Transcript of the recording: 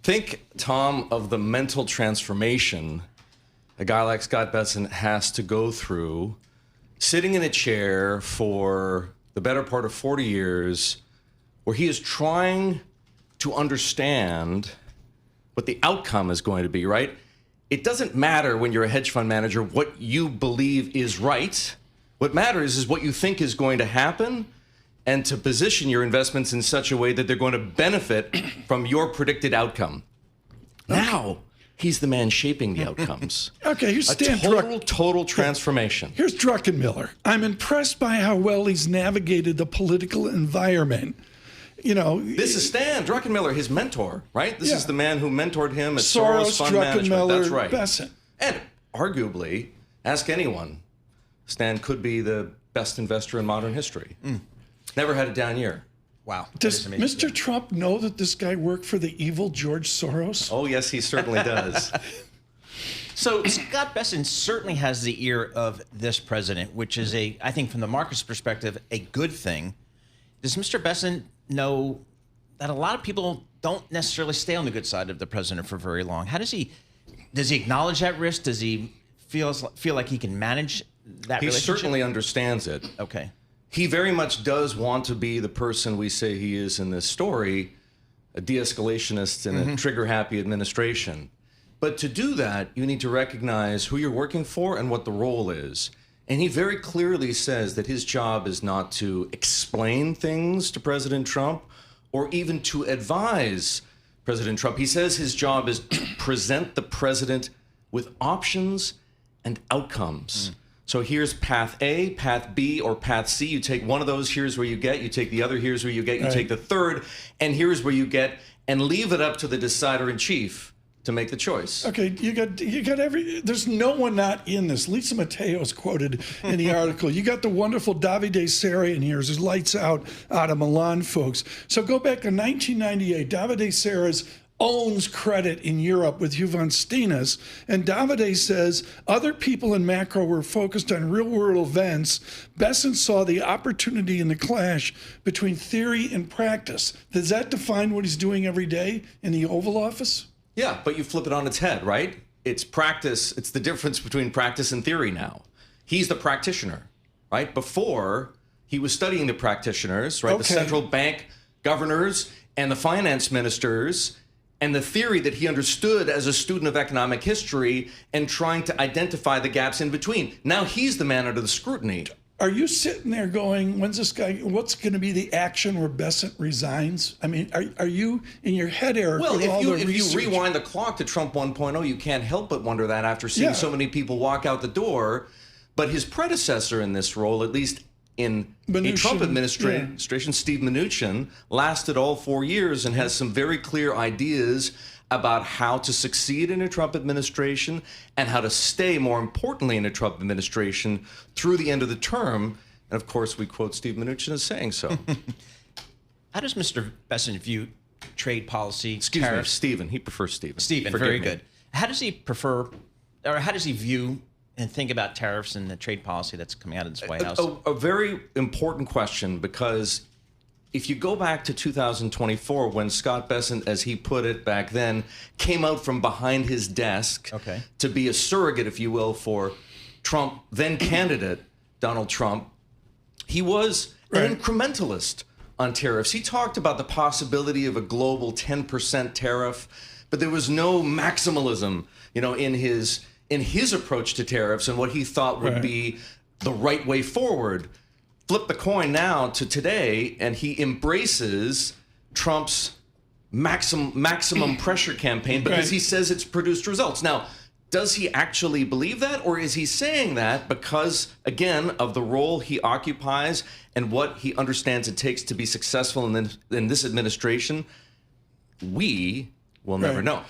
Think, Tom, of the mental transformation a guy like Scott Bessent has to go through, sitting in a chair for the better part of 40 years, where he is trying to understand what the outcome is going to be, right? It doesn't matter when you're a hedge fund manager what you believe is right. What matters is what you think is going to happen, and to position your investments in such a way that they're going to benefit from your predicted outcome. Now, he's the man shaping the outcomes. Okay, here's Stan total transformation. Here's Druckenmiller. I'm impressed by how well he's navigated the political environment. You know, this is Stan Druckenmiller, his mentor, right? This is the man who mentored him at Soros, Fund Management. That's right. Bessent. And arguably, ask anyone, Stan could be the best investor in modern history. Never had a down year. Wow. Does Mr. Trump know that this guy worked for the evil George Soros? Oh, yes, he certainly does. So Scott Bessent certainly has the ear of this president, which is I think from the market's perspective, a good thing. Does Mr. Bessent know that a lot of people don't necessarily stay on the good side of the president for very long? How does he acknowledge that risk? Does he feel like he can manage that relationship? He certainly understands it. Okay. He very much does want to be the person we say he is in this story, a de-escalationist in a trigger-happy administration. But to do that, you need to recognize who you're working for and what the role is. And he very clearly says that his job is not to explain things to President Trump or even to advise President Trump. He says his job is to present the president with options and outcomes. So here's path A, path B, or path C. You take one of those, here's where you get. You take the other, here's where you get. You take the third, and here's where you get. And leave it up to the decider-in-chief to make the choice. Okay, you got there's no one not in this. Lisa Mateo is quoted in the article. You got the wonderful Davide Seri in here, who's lights out of Milan, folks. So go back to 1998. Davide Seri owns credit in Europe with Hugh von Steenis, and Davide says other people in macro were focused on real-world events. Bessent saw the opportunity in the clash between theory and practice. Does that define what he's doing every day in the Oval Office? Yeah, but you flip it on its head, right? It's practice. It's the difference between practice and theory now. He's the practitioner, right? Before, he was studying the practitioners, right? The central bank governors and the finance ministers, and the theory that he understood as a student of economic history and trying to identify the gaps in between. Now he's the man under the scrutiny. Are you sitting there going, what's going to be the action where Bessent resigns? I mean, are you in your head, Eric? Well, if you research? rewind the clock to Trump 1.0, you can't help but wonder that after seeing so many people walk out the door. But his predecessor in this role, at least in a Trump administration, Steve Mnuchin, lasted all 4 years and has some very clear ideas about how to succeed in a Trump administration and how to stay, more importantly, in a Trump administration through the end of the term. And of course, we quote Steve Mnuchin as saying so. How does Mr. Bessent view trade policy, Excuse tariffs? me, Stephen. He prefers Stephen. Stephen, very good. How does he prefer, or how does he view and think about tariffs and the trade policy that's coming out of this White House? A very important question, because if you go back to 2024, when Scott Bessent, as he put it back then, came out from behind his desk to be a surrogate, if you will, for Trump, then candidate Donald Trump, he was an incrementalist on tariffs. He talked about the possibility of a global 10% tariff, but there was no maximalism, in his approach to tariffs and what he thought would be the right way forward. Flip the coin now to today, and he embraces Trump's maximum pressure campaign because he says it's produced results. Now, does he actually believe that, or is he saying that because, again, of the role he occupies and what he understands it takes to be successful in this administration? We will never know.